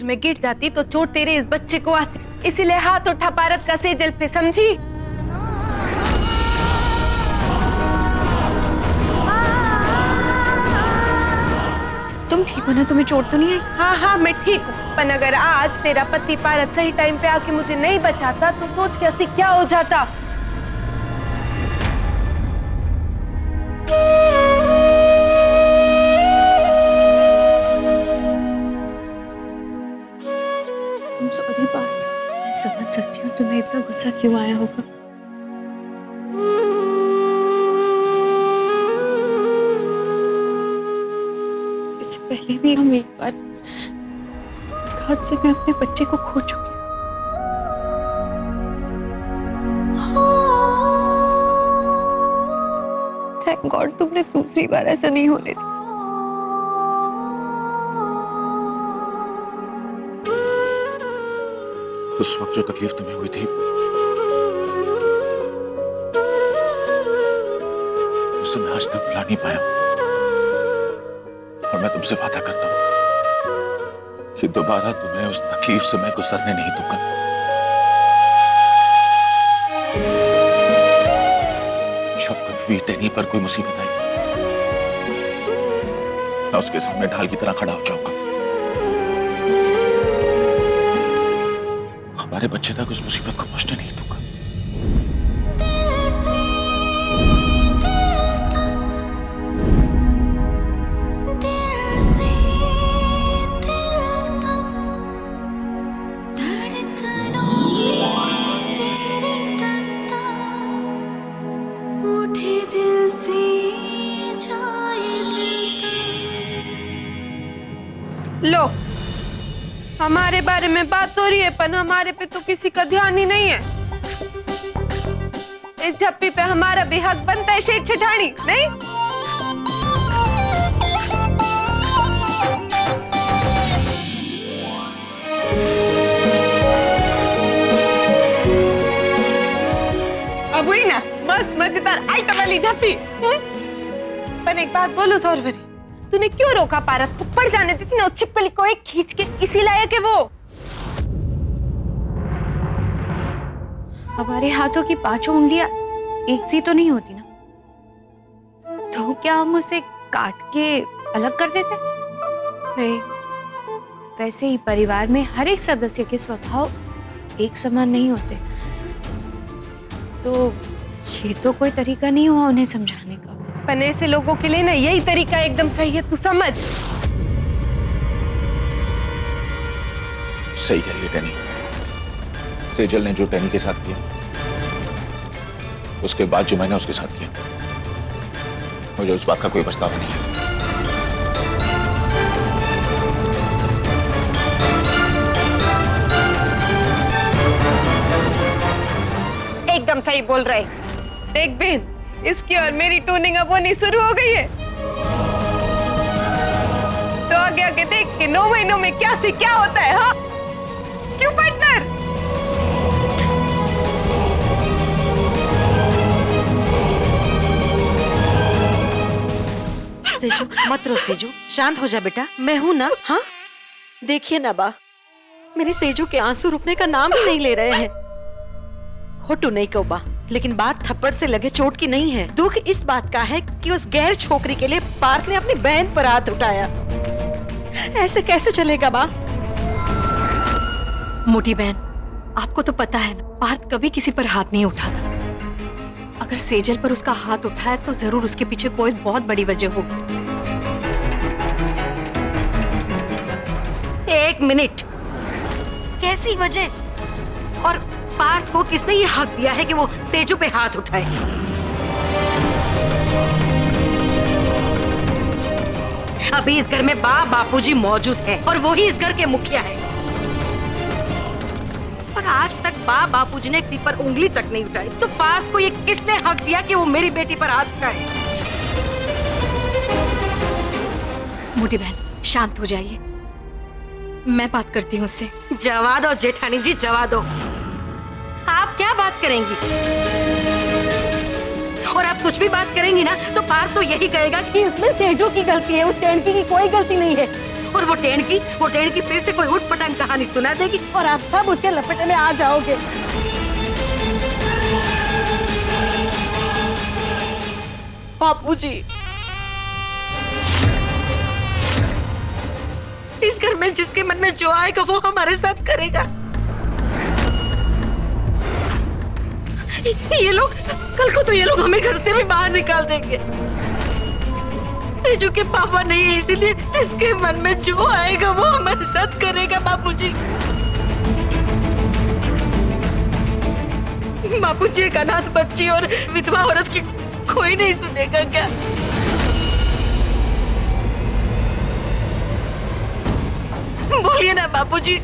अगर मैं गिर जाती तो चोट तेरे इस बच्चे को आती, इसीलिए हाथ उठा पारत का सेजल पे, समझी? तुम ठीक हो ना? तुम्हें चोट तो नहीं आई? हाँ हाँ मैं ठीक हूँ, पर अगर आज तेरा पति पारत सही टाइम पे आके मुझे नहीं बचाता तो सोच कैसी क्या हो जाता। सॉरी बात, मैं समझ सकती हूँ तुम्हें इतना गुस्सा क्यों आया होगा। इससे पहले भी हम एक बार हादसे में अपने बच्चे को खो चुके हैं। थैंक गॉड तुमने दूसरी बार ऐसा नहीं होने दिया। उस वक्त जो तकलीफ तुम्हें हुई थी उससे मैं आज तक भुला नहीं पाया, और मैं तुमसे वादा करता हूं कि दोबारा तुम्हें उस तकलीफ से मैं गुजरने नहीं दूंगा। जब कभी भी टैनी पर कोई मुसीबत आएगी मैं उसके सामने ढाल की तरह खड़ा हो जाऊंगा। हमारे बच्चे तक उस मुसीबत को पहुंचने नहीं दूंगा। लो, हमारे बारे में बात हो रही है पर हमारे पे तो किसी का ध्यान ही नहीं है। इस झप्पी पे हमारा भी हक बनता है शेठ ठेठानी, नहीं? अब हुई ना मस्त मजेदार आइटम वाली झप्पी। पर एक बात बोलो सौरवरी, तूने क्यों रोका पारत को? पड़ जाने देती ना उस छिपकली को एक खींच के, इसी लायक है वो। हमारे हाथों की 5 उंगलियां एक सी तो नहीं होती ना, तो क्या हम उसे काट के अलग कर देते? नहीं। वैसे ही परिवार में हर एक सदस्य के स्वभाव एक समान नहीं होते, तो ये तो कोई तरीका नहीं हुआ उन्हें समझाने का। पर ऐसे लोगों के लिए ना यही तरीका एकदम सही है, तू समझ। सही कह रही है टैनी। सेजल ने जो टैनी के साथ किया, उसके बाद जो मैंने उसके साथ किया, मुझे उस बात का कोई पछतावा नहीं है। एकदम सही बोल रहे। देख बहन, इसकी और मेरी टूनिंग अब होनी शुरू हो गई है, तो आगे आगे देख के 9 महीनों में क्या से क्या होता है। हाँ क्यों पार्टनर? सेजू मत रो, सेजू शांत हो जा बेटा, मैं हूं ना। हाँ देखिए ना बा, मेरे सेजू के आंसू रुकने का नाम ही नहीं ले रहे हैं। होटू नहीं को बा, लेकिन बात थप्पड़ से लगे चोट की नहीं है। दुख इस बात का है कि उस गैर छोकरी के लिए पार्थ ने अपनी बहन पर हाथ उठाया। ऐसे कैसे चलेगा बा? मोटी बहन, आपको तो पता है ना, पार्थ कभी किसी पर हाथ नहीं उठाता। अगर सेजल पर उसका हाथ उठाया तो जरूर उसके पीछे कोई बहुत बड़ी वजह होगी। 1 मिनट, कैसी वजह? और पार्थ को किसने ये हक दिया है कि वो सेजू पे हाथ उठाए? अभी इस घर में बापूजी मौजूद है और वो ही इस घर के मुखिया है, और आज तक बापूजी ने किसी पर उंगली तक नहीं उठाई, तो पार्थ को ये किसने हक दिया कि वो मेरी बेटी पर हाथ उठाए? मोटी बहन शांत हो जाइए, मैं बात करती हूँ उससे। जवा दो जेठानी जी, जवा दो। आप क्या बात करेंगी? और आप कुछ भी बात करेंगी ना तो पार्थ तो यही कहेगा कि इसमें सेजू की गलती है, उस टैंकी की कोई गलती नहीं है। और वो टेढ़ की फिर से कोई उठ पटांग कहानी सुना देगी और आप सब उसके लपेटे में आ जाओगे। बापूजी, इस घर में जिसके मन में जो आएगा वो हमारे साथ करेगा। ये लोग कल को तो ये लोग हमें घर से भी बाहर निकाल देंगे। सेजू के पापा नहीं है, इसीलिए जिसके मन में जो आएगा वो हमारे साथ करेगा। बापूजी, बापूजी एक अनाथ बच्ची और विधवा औरत की कोई नहीं सुनेगा क्या? बोलिए ना बापूजी।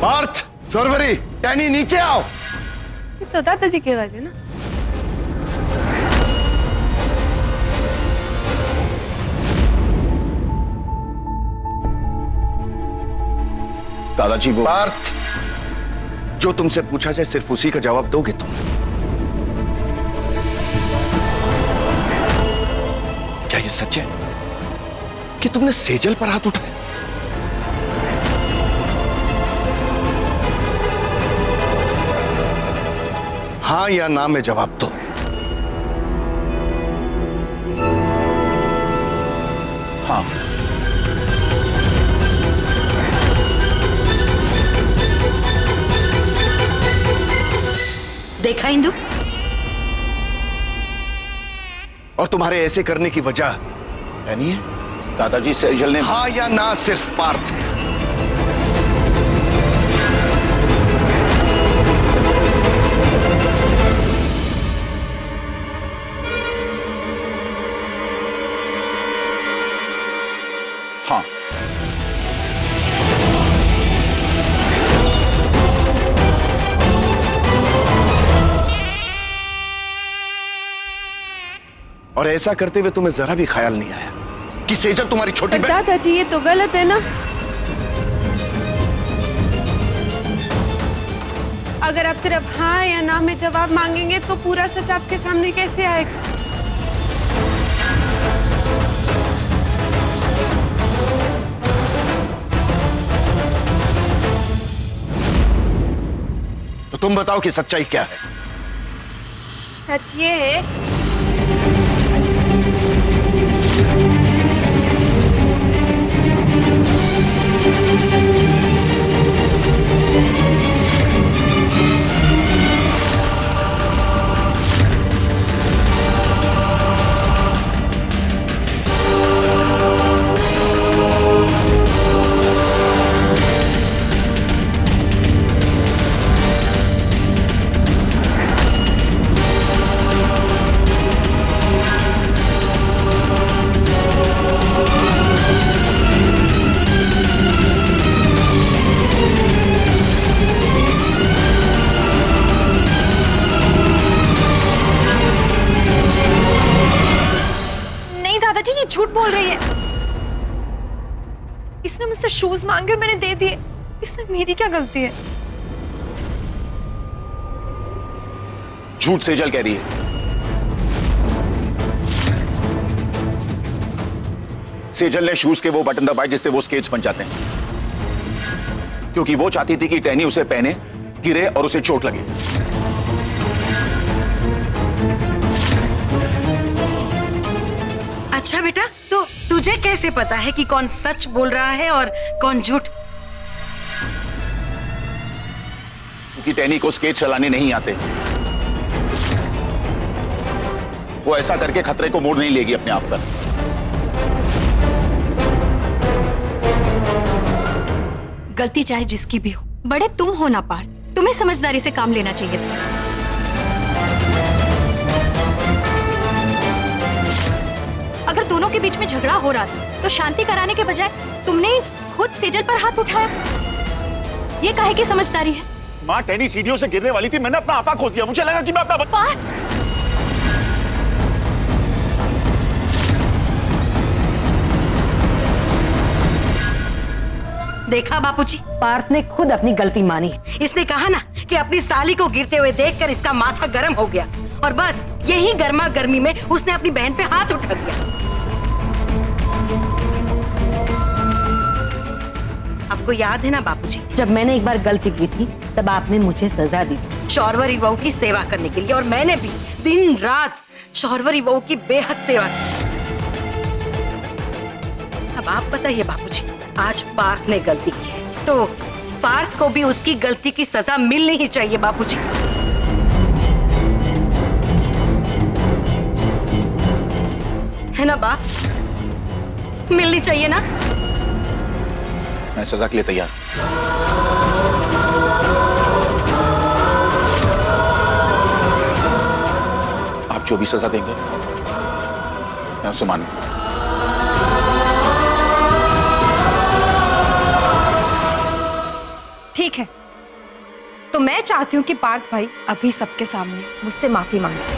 पार्थ, शौरवरी, टैनी नीचे आओ। तो दादाजी की आवाज है ना? दादाजी वो पार्थ, जो तुमसे पूछा जाए सिर्फ उसी का जवाब दोगे तुम। क्या ये सच है कि तुमने सेजल पर हाथ उठाया? हाँ या ना में जवाब दो। हाँ। देखा इंदु? और तुम्हारे ऐसे करने की वजह नहीं है? दादाजी सेजल ने हाँ या ना सिर्फ पार्थ। हाँ। और ऐसा करते हुए तुम्हें जरा भी ख्याल नहीं आया कि सेजल तुम्हारी छोटी बहन। दादाजी ये तो गलत है ना। अगर आप सिर्फ हाँ या ना में जवाब मांगेंगे तो पूरा सच आपके सामने कैसे आएगा? तो तुम बताओ कि सच्चाई क्या है? सच ये है झूठ बोल रही है। इसने मुझसे शूज मांगे और मैंने दे दिए। इसमें मेरी क्या गलती है? झूठ सेजल कह रही है। सेजल ने शूज के वो बटन दबाए जिससे वो स्केट्स बन जाते हैं, क्योंकि वो चाहती थी कि टैनी उसे पहने, गिरे और उसे चोट लगे। अच्छा बेटा, तो तुझे कैसे पता है कि कौन सच बोल रहा है और कौन झूठ? क्योंकि टैनी को स्केट चलाने नहीं आते। वो ऐसा करके खतरे को मोड़ नहीं लेगी अपने आप पर। गलती चाहे जिसकी भी हो, बड़े तुम हो ना पार्थ, तुम्हें समझदारी से काम लेना चाहिए था। अगर दोनों के बीच में झगड़ा हो रहा था तो शांति कराने के बजाय तुमने खुद सेजल पर हाथ उठाया। ये काहे की समझदारी है? माँ टैनी सीढ़ियों से गिरने वाली थी, मैंने अपना आपा खो दिया, मुझे लगा कि मैं अपना देखा बापूजी, पार्थ ने खुद अपनी गलती मानी। इसने कहा ना कि अपनी साली को गिरते हुए देखकर इसका माथा गर्म हो गया और बस यही गर्मा गर्मी में उसने अपनी बहन पे हाथ उठा दिया। आपको याद है ना बापूजी, जब मैंने एक बार गलती की थी तब आपने मुझे सजा दी शौरवरी बहू की सेवा करने के लिए, और मैंने भी दिन रात शौरवरी बहू की बेहद सेवा की। अब आप बताइए बापूजी, आज पार्थ ने गलती की है तो पार्थ को भी उसकी गलती की सजा मिलनी ही चाहिए बापूजी। है ना बाप, मिलनी चाहिए ना। मैं सजा के लिए तैयार। आप जो भी सजा देंगे मैं उसे मानूंगा। ठीक है, तो मैं चाहती हूँ कि पार्थ भाई अभी सबके सामने मुझसे माफी मांगे।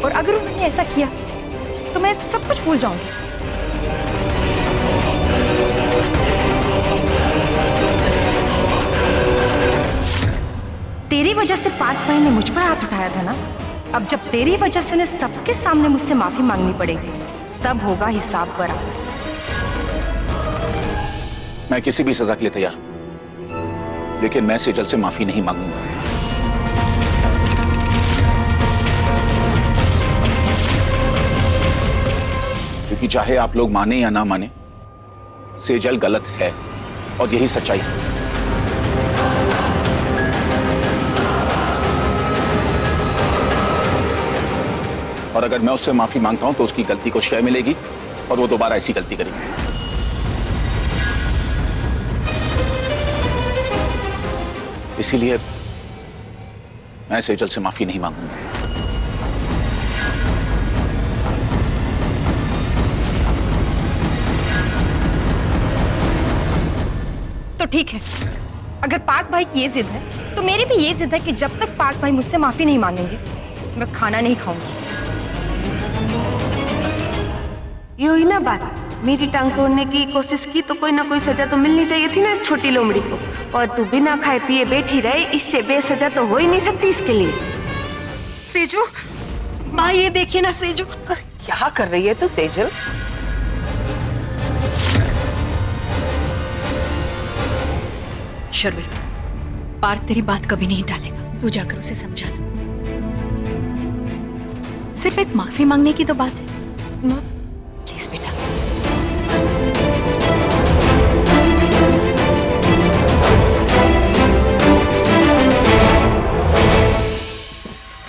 और अगर उन्होंने ऐसा किया तो मैं सब कुछ भूल जाऊंगी। तेरी वजह से पार्थ भाई ने मुझ पर हाथ उठाया था ना, अब जब तेरी वजह से उन्हें सबके सामने मुझसे माफी मांगनी पड़ेगी तब होगा हिसाब बराबर। मैं किसी भी सजा के लिए तैयार हूं, लेकिन मैं सेजल से माफी नहीं मांगूंगा। क्योंकि चाहे आप लोग माने या ना माने, सेजल गलत है और यही सच्चाई है। और अगर मैं उससे माफी मांगता हूं तो उसकी गलती को क्षय मिलेगी और वो दोबारा ऐसी गलती करेगी। इसीलिए मैं सेजल से माफी नहीं मांगूंगा। तो ठीक है, अगर पार्थ भाई की ये जिद है तो मेरी भी ये जिद है कि जब तक पार्थ भाई मुझसे माफी नहीं मांगेंगे मैं खाना नहीं खाऊंगी। ये हुई ना बात, मेरी टांग तोड़ने की कोशिश की तो कोई ना कोई सजा तो मिलनी चाहिए थी ना इस छोटी लोमड़ी को, और तू बिना खाए पिए बैठी रहे, इससे बेसजा तो हो ही नहीं सकती इसके लिए। सेजू, माँ ये देखिए ना सेजू। क्या कर रही है तू सेजल? शर्विल, पार्थ तेरी बात कभी नहीं टालेगा, तू जाकर उसे समझाना। सिर्फ एक माफी मांगने की तो बात है। माँ प्लीज बेटा।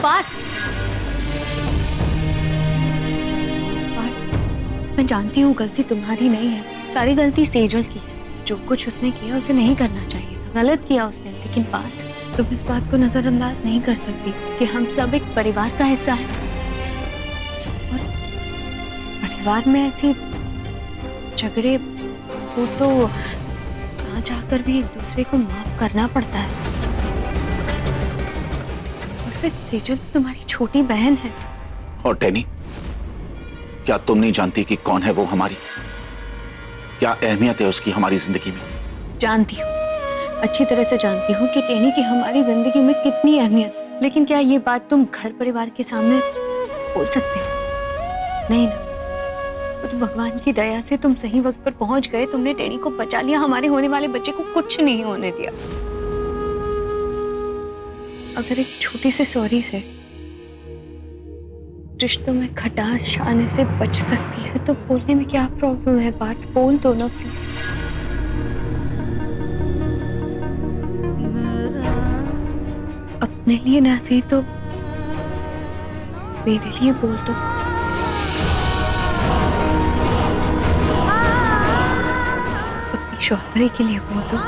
पार्थ, मैं जानती हूँ गलती तुम्हारी नहीं है, सारी गलती सेजल की है। जो कुछ उसने किया उसे नहीं करना चाहिए था, गलत किया उसने। लेकिन पार्थ, तुम इस बात को नजरअंदाज नहीं कर सकती कि हम सब एक परिवार का हिस्सा है, और परिवार में ऐसी झगड़े हो तो ना चाहकर भी एक दूसरे को माफ करना पड़ता है। और फिर सेजल तो तुम्हारी छोटी बहन है। और टैनी, क्या तुम नहीं जानती कि कौन है वो हमारी? क्या अहमियत है उसकी हमारी जिंदगी में? जानती हूँ, अच्छी तरह से जानती हूँ कि टैनी की हमारी जिंदगी में कितनी अहमियत है, लेकिन क्या ये बात तुम घर परिवार के सामने बोल सकते हो? नहीं ना। तो भगवान की दया से तुम सही वक्त पर पहुंच गए, तुमने टैनी को बचा लिया, हमारे होने वाले बच्चे को कुछ नहीं होने दिया। अगर एक छोटी सी सॉरी से रिश्तों में खटास आने से बच सकती है तो बोलने में क्या प्रॉब्लम है? पार्थ, बोल दो ना प्लीज। अपने लिए ना सही तो मेरे लिए बोल दो। अपनी शौहरी के लिए बोल दो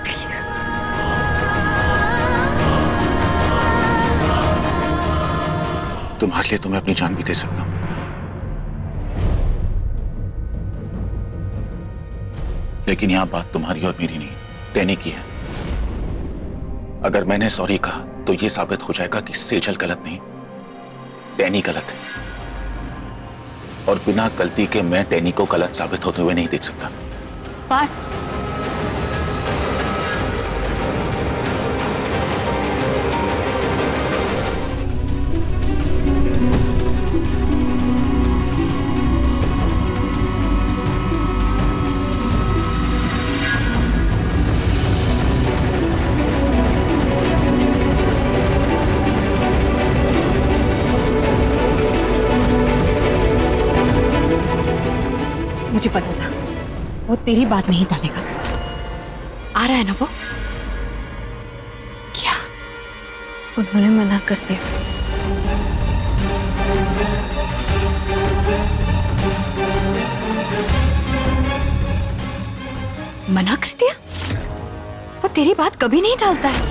प्लीज। तुम्हारे लिए तो मैं अपनी जान भी दे सकता हूँ, लेकिन यहां बात तुम्हारी और मेरी नहीं, टैनी की है। अगर मैंने सॉरी कहा तो यह साबित हो जाएगा कि सेजल गलत नहीं, टैनी गलत है। और बिना गलती के मैं टैनी को गलत साबित होते हुए नहीं देख सकता। पार्थ, मुझे पता था वो तेरी बात नहीं टालेगा। आ रहा है ना वो? क्या उन्होंने मना कर दिया? मना कर दिया? वो तेरी बात कभी नहीं टालता है।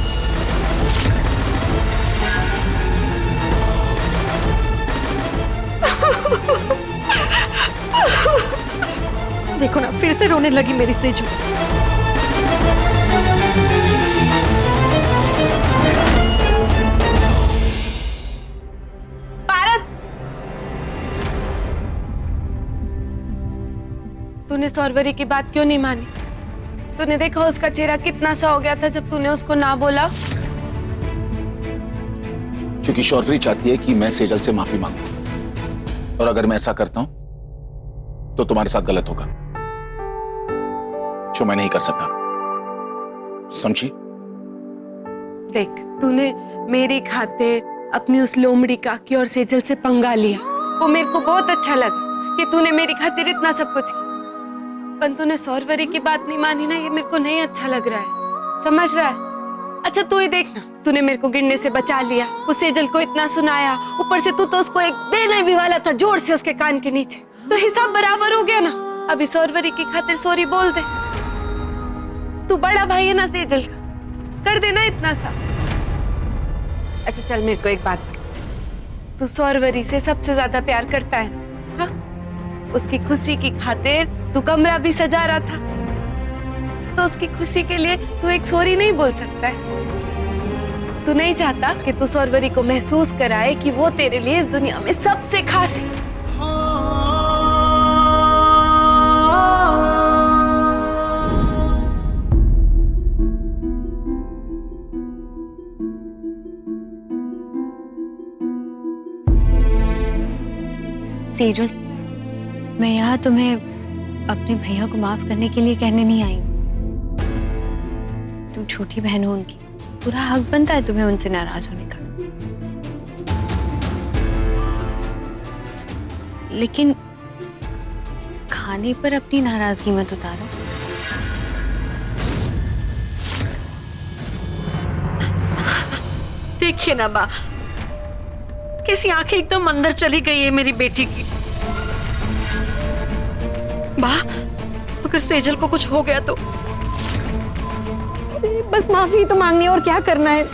देखो ना, फिर से रोने लगी मेरी सेजू। पारत, तूने सौरवरी की बात क्यों नहीं मानी? तूने देखा उसका चेहरा कितना सा हो गया था जब तूने उसको ना बोला। क्योंकि शौर्वरी चाहती है कि मैं सेजल से माफी मांगूं, और अगर मैं ऐसा करता हूं तो तुम्हारे साथ गलत होगा, जो मैं नहीं कर सकता। समझी? देख, तूने मेरी खातिर अपनी उस लोमड़ी काकी और सेजल से पंगा लिया। वो मेरे को बहुत अच्छा लगा कि तूने मेरी खातिर इतना सब कुछ किया, पर तूने सौरवरी की बात नहीं मानी ना, ये मेरे को नहीं अच्छा लग रहा है। समझ रहा है? अच्छा तू ही देखना, तूने मेरे को गिरने से बचा लिया, उस सेजल को इतना सुनाया, ऊपर से तू तो उसको एक देने भी वाला था जोर से उसके कान के नीचे, तो हिसाब बराबर हो गया ना। अभी सौरवरी की खातिर सॉरी बोल दे। तू बड़ा भाई है ना सेजल का, कर देना इतना सा। अच्छा चल, मेरे को एक बात बता, तू सौरवरी से सबसे ज्यादा प्यार करता है ना? हाँ? उसकी खुशी की खातिर तू कमरा भी सजा रहा था, तो उसकी खुशी के लिए तू एक सॉरी नहीं बोल सकता है? तू नहीं चाहता कि तू सौरवरी को महसूस कराए कि वो तेरे लिए इस दुनिया में सबसे खास है? सेजल, मैं यहाँ तुम्हें अपने भैया को माफ करने के लिए कहने नहीं आई। तुम छोटी बहन हो उनकी, पूरा हक बनता है तुम्हें उनसे नाराज होने का। लेकिन खाने पर अपनी नाराजगी मत उतारो। देखिए ना बा, कैसी आंखें एकदम अंदर चली गई है मेरी बेटी की। बा, अगर सेजल को कुछ हो गया तो? बस माफी तो मांगनी है, और क्या करना है?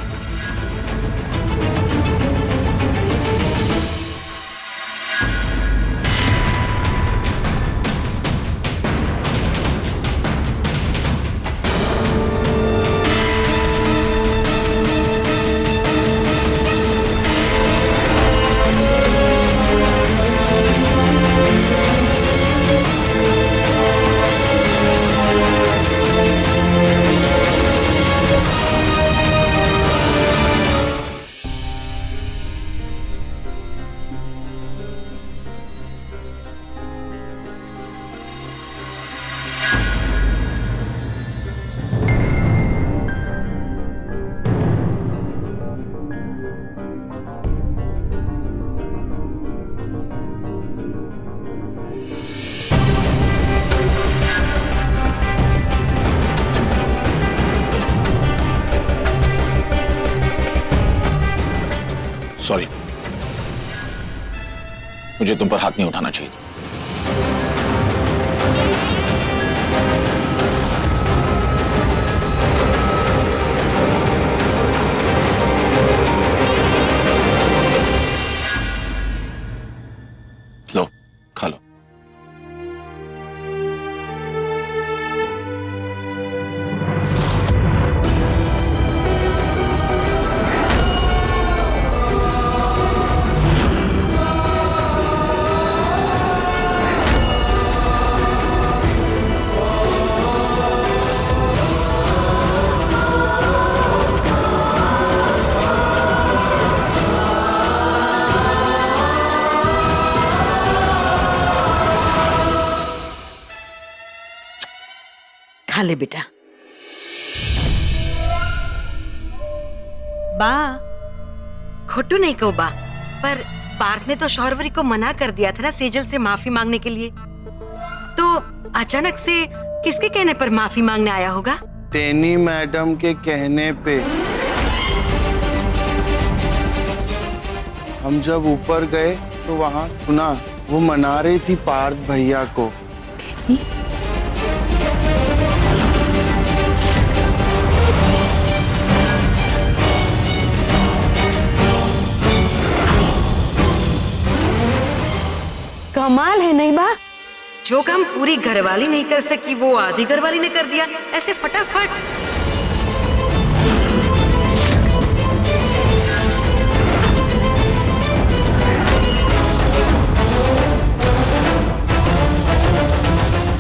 सॉरी, मुझे तुम पर हाथ नहीं उठाना चाहिए था। लो, खा लो। ले बेटा। बा खोटू नहीं कहो बा, पर पार्थ ने तो शौरवरी को मना कर दिया था ना सेजल से माफी मांगने के लिए, तो अचानक से किसके कहने पर माफी मांगने आया होगा? टेनी मैडम के कहने पे। हम जब ऊपर गए तो वहाँ सुना वो मना रही थी पार्थ भैया को। कमाल है नहीं बा, जो काम पूरी घरवाली नहीं कर सकी वो आधी घरवाली ने कर दिया ऐसे फटाफट।